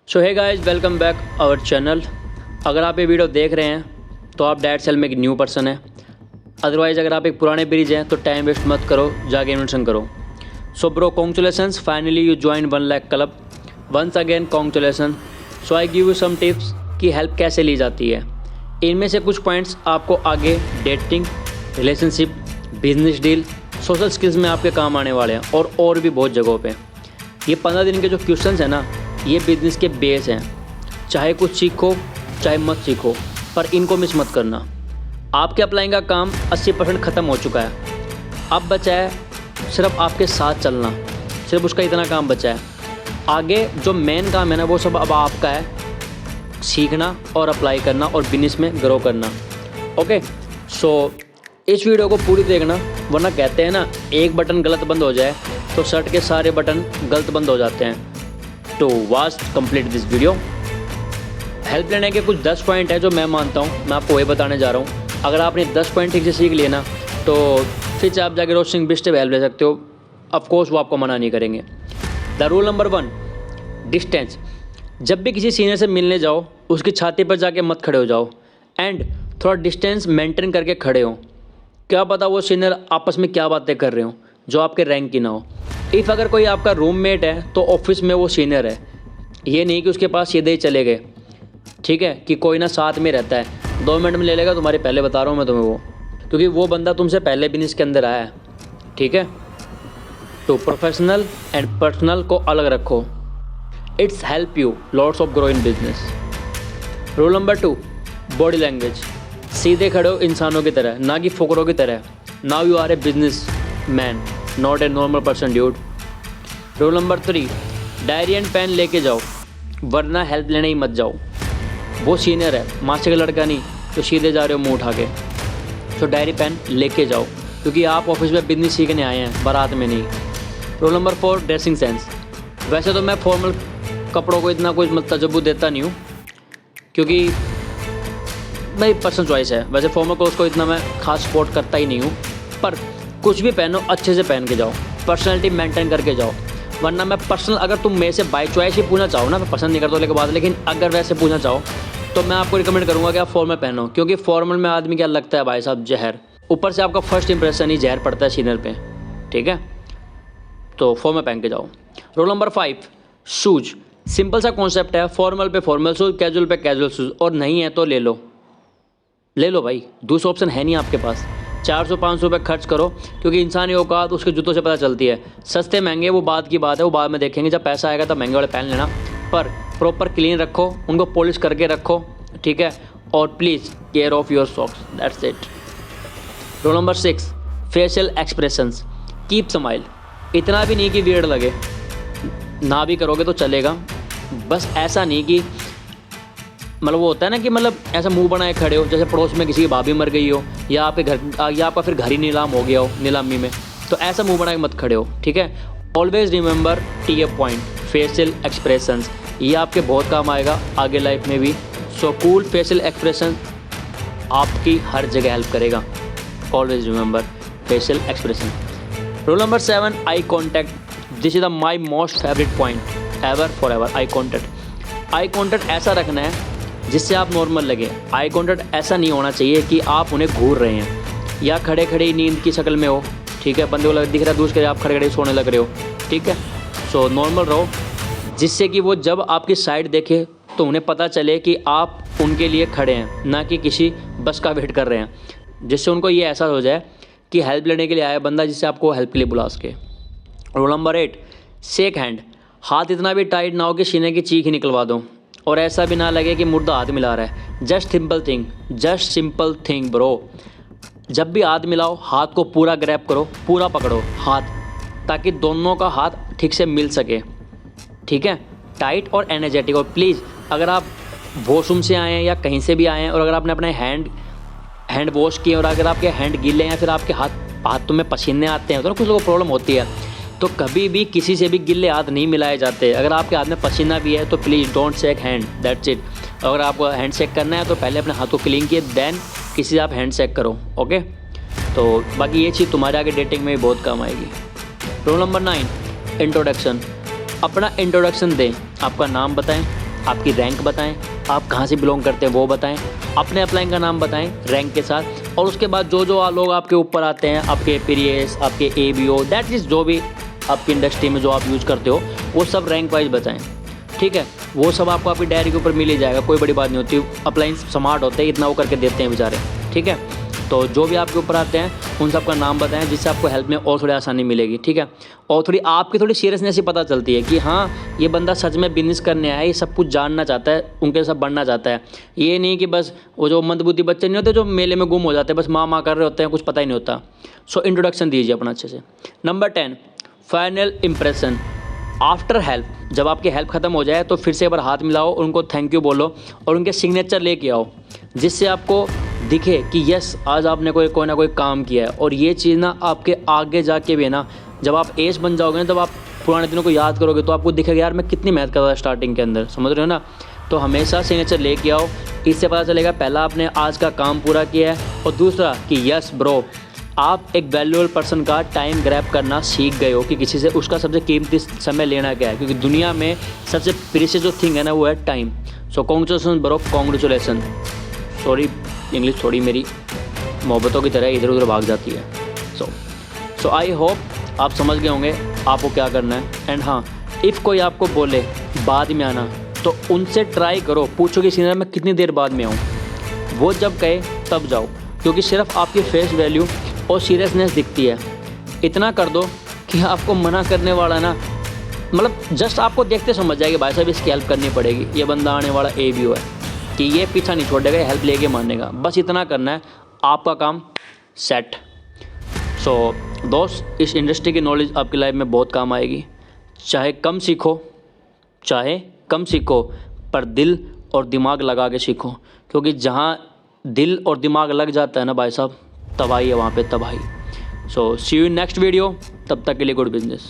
So hey guys, welcome back our channel. अगर आप ये वीडियो देख रहे हैं तो आप डेट सेल में एक न्यू पर्सन है। अदरवाइज़ अगर आप एक पुराने ब्रिज हैं तो टाइम वेस्ट मत करो, जाके इन्वेस्टमेंट करो। So bro, congratulations, finally you join 1 lakh club. Once again congratulation. So I give you some tips कि हेल्प कैसे ली जाती है। इनमें से कुछ पॉइंट्स आपको आगे dating, relationship, business deal, social skills में आपके काम आने वाले हैं और भी बहुत जगहों पे। ये 15 दिन के जो क्वेश्चंस हैं ना, ये बिजनेस के बेस हैं। चाहे कुछ सीखो चाहे मत सीखो, पर इनको मिस मत करना। आपके अप्लाइंग का काम 80% ख़त्म हो चुका है। अब बचा है सिर्फ आपके साथ चलना, सिर्फ उसका इतना काम बचा है। आगे जो मेन काम है ना, वो सब अब आपका है, सीखना और अप्लाई करना और बिजनेस में ग्रो करना। ओके, सो इस वीडियो को पूरी देखना, वरना कहते हैं ना, एक बटन गलत बंद हो जाए तो शर्ट के सारे बटन गलत बंद हो जाते हैं। तो vast complete this video. Help लेने के कुछ 10 पॉइंट है जो मैं मानता हूँ, मैं आपको वही बताने जा रहा हूँ। अगर आपने 10 पॉइंट ठीक से सीख लिए ना, तो फिर से आप जाके रोस्टिंग बिस्ट हेल्प ले सकते हो। ऑफकोर्स वो आपको मना नहीं करेंगे। The rule number 1, distance. जब भी किसी सीनियर से मिलने जाओ, उसकी छाती पर जाके मत खड़े हो जाओ एंड थोड़ा डिस्टेंस मेंटेन करके खड़े हो। क्या पता वो सीनियर आपस में क्या बातें कर रहे हो जो आपके रैंक की ना हो। इफ़ अगर कोई आपका रूममेट है तो ऑफिस में वो सीनियर है, ये नहीं कि उसके पास सीधे ही चले गए। ठीक है, कि कोई ना साथ में रहता है, 2 मिनट में ले लेगा तुम्हारे, पहले बता रहा हूँ मैं तुम्हें वो, क्योंकि वो बंदा तुमसे पहले बिजनेस के अंदर आया है। ठीक है, तो प्रोफेशनल एंड पर्सनल को अलग रखो। It's help you lots of grow in business. Rule number 2, body language. सीधे खड़े हो इंसानों की तरह, ना कि फुकरों की तरह। Now you are a business man, not a normal person dude. Rule number 3, diary and pen लेके जाओ, वरना हेल्प लेने ही मत जाओ। वो सीनियर है, मास्टर का लड़का नहीं, तो सीधे जा रहे हो मुँह उठा के। तो डायरी पेन लेके जाओ, क्योंकि आप ऑफिस में बिजनेस सीखने आए हैं, बारात में नहीं। Rule number 4, dressing sense. वैसे तो मैं फॉर्मल कपड़ों को इतना कोई तजब्बू देता नहीं हूँ, क्योंकि मेरी पर्सनल चॉइस है। वैसे फॉर्मल क्लोथ को इतना मैं खास सपोर्ट करता ही नहीं हूँ, पर कुछ भी पहनो अच्छे से पहन के जाओ, पर्सनैलिटी मेंटेन करके जाओ। वरना मैं पर्सनल, अगर तुम मेरे से बाई चॉइस ही पूछना चाहो ना, मैं पसंद नहीं करता हूँ लेकिन बाद, लेकिन अगर वैसे पूछना चाहो तो मैं आपको रिकमेंड करूँगा कि आप फॉर्मल पहनो, क्योंकि फॉर्मल में आदमी क्या लगता है भाई साहब, जहर। ऊपर से आपका फर्स्ट इंप्रेशन ही जहर पड़ता है सीनियर पे। ठीक है, तो फॉर्मल पहन के जाओ। Rule number 5, shoes. सिंपल सा कॉन्सेप्ट है, फॉर्मल पे फॉर्मल शूज़, कैजुअल पे कैजुअल शूज़, और नहीं है तो ले लो भाई, दूसरा ऑप्शन है नहीं आपके पास। 400-500 रुपये खर्च करो, क्योंकि इंसानी औकात उसके जूतों से पता चलती है। सस्ते महंगे वो बात की बात है, वो बाद में देखेंगे, जब पैसा आएगा तब महंगे वाले पहन लेना। पर प्रॉपर क्लीन रखो, उनको पॉलिश करके रखो। ठीक है, और please care of your socks, that's it. Rule number 6, facial expressions. Keep smile. इतना भी नहीं कि वियर्ड लगे, ना भी करोगे तो चलेगा, बस ऐसा नहीं कि मतलब वो होता है ना कि मतलब ऐसा मुंह बनाए खड़े हो जैसे पड़ोस में किसी की भाभी मर गई हो, या आपके घर, या आपका फिर घर ही नीलाम हो गया हो नीलामी में, तो ऐसा मुंह बनाए मत खड़े हो। ठीक है, always remember T A point, facial expressions. ये आपके बहुत काम आएगा आगे लाइफ में भी। सो कूल फेशियल एक्सप्रेशन आपकी हर जगह हेल्प करेगा। Always remember facial expression. Rule number 7, eye contact. This is the my most favourite point ever for ever. Eye contact. Eye contact ऐसा रखना है जिससे आप नॉर्मल लगे। आई कॉन्टैक्ट ऐसा नहीं होना चाहिए कि आप उन्हें घूर रहे हैं या खड़े खड़े नींद की शक्ल में हो। ठीक है, बंदे को दिख रहा है दूसरे, आप खड़े खड़े सोने लग रहे हो। ठीक है, सो नॉर्मल रहो, जिससे कि वो जब आपकी साइड देखे तो उन्हें पता चले कि आप उनके लिए खड़े हैं, ना कि किसी बस का वेट कर रहे हैं, जिससे उनको ये एहसास हो जाए कि हेल्प लेने के लिए आया बंदा, जिससे आपको हेल्प के लिए बुला सके। Rule number 8, shake hand. हाथ इतना भी टाइट ना हो कि सीने की चीख ही निकलवा दो, और ऐसा भी ना लगे कि मुर्दा हाथ मिला रहा है। Just simple thing bro. जब भी हाथ मिलाओ, हाथ को पूरा ग्रैब करो, पूरा पकड़ो हाथ, ताकि दोनों का हाथ ठीक से मिल सके। ठीक है, टाइट और एनर्जेटिक। और प्लीज़, अगर आप वॉशरूम से आए हैं या कहीं से भी आए हैं, और अगर आपने अपने हैंड वॉश किए और अगर आपके हैंड गीले हैं या फिर आपके हाथों में पसीने आते हैं, तो कुछ लोगों को प्रॉब्लम होती है, तो कभी भी किसी से भी गिल्ले हाथ नहीं मिलाए जाते। अगर आपके हाथ में पसीना भी है तो please don't shake hand, that's it. अगर आपको हैंड शेक करना है तो पहले अपने हाथ को क्लीन किए, देन किसी से आप हैंड शेक करो। ओके, तो बाकी ये चीज़ तुम्हारे आगे डेटिंग में भी बहुत काम आएगी। Rule number 9, introduction. अपना इंट्रोडक्शन दें, आपका नाम बताएं, आपकी रैंक बताएं, आप कहाँ से बिलोंग करते हैं वो बताएं, अपने अपलाइन का नाम बताएं रैंक के साथ, और उसके बाद जो लोग आपके ऊपर आते हैं, आपके पीरियस, आपके ABO, दैट इज़ जो भी आपकी इंडस्ट्री में जो आप यूज़ करते हो वो सब रैंक वाइज बताएं। ठीक है, वो सब आपको आपकी डायरी के ऊपर मिल ही जाएगा, कोई बड़ी बात नहीं होती। अपलाइन स्मार्ट होते हैं, इतना वो करके देते हैं बेचारे। ठीक है, तो जो भी आपके ऊपर आते हैं उन सब का नाम बताएं, जिससे आपको हेल्प में और थोड़ी आसानी मिलेगी। ठीक है, और थोड़ी सीरियसनेस ही पता चलती है कि हाँ ये बंदा सच में बिजनेस करने आया है, ये सब कुछ जानना चाहता है, उनके सब बढ़ना चाहता है। ये नहीं कि बस वो जो मंदबुद्धि बच्चे नहीं होते जो मेले में गुम हो जाते हैं, बस माँ कर रहे होते हैं, कुछ पता ही नहीं होता। सो इंट्रोडक्शन दीजिए अपना अच्छे से। Number 10, final impression after help. जब आपकी हेल्प ख़त्म हो जाए तो फिर से एक बार हाथ मिलाओ, उनको थैंक यू बोलो और उनके सिग्नेचर लेके आओ, जिससे आपको दिखे कि यस आज आपने कोई ना कोई काम किया है। और ये चीज़ ना आपके आगे जाके भी ना, जब आप एज बन जाओगे ना, तब आप पुराने दिनों को याद करोगे तो आपको दिखेगा यार मैं कितनी मेहनत कर रहा था स्टार्टिंग के अंदर, समझ रहे हो ना। तो हमेशा सिग्नेचर लेके आओ, इससे पता चलेगा पहला आपने आज का काम पूरा किया है, और दूसरा कि यस ब्रो आप एक वैल्यूएबल पर्सन का टाइम ग्रैब करना सीख गए हो कि किसी से उसका सबसे कीमती समय लेना क्या है, क्योंकि दुनिया में सबसे प्रीशियस जो थिंग है ना वो है time. So congratulation bro, congratulation. Sorry English थोड़ी मेरी मोहब्बतों की तरह इधर उधर भाग जाती है। सो आई होप आप समझ गए होंगे आपको क्या करना है। एंड हाँ, इफ़ कोई आपको बोले बाद में आना तो उनसे ट्राई करो, पूछो कि सीनियर मैं कितनी देर बाद में आऊँ। वो जब कहे तब जाओ, क्योंकि सिर्फ आपकी फेस वैल्यू और सीरियसनेस दिखती है। इतना कर दो कि आपको मना करने वाला ना, मतलब जस्ट आपको देखते समझ जाएगी भाई साहब इसकी हेल्प करनी पड़ेगी, ये बंदा आने वाला ABO है, कि ये पीछा नहीं छोड़ेगा, हेल्प लेके मानेगा। बस इतना करना है, आपका काम सेट। सो दोस्त, इस इंडस्ट्री की नॉलेज आपकी लाइफ में बहुत काम आएगी। चाहे कम सीखो पर दिल और दिमाग लगा के सीखो, क्योंकि जहाँ दिल और दिमाग लग जाता है ना भाई साहब, तबाही है वहाँ पे, तबाही। सो सी यू इन नेक्स्ट वीडियो, तब तक के लिए गुड बिजनेस।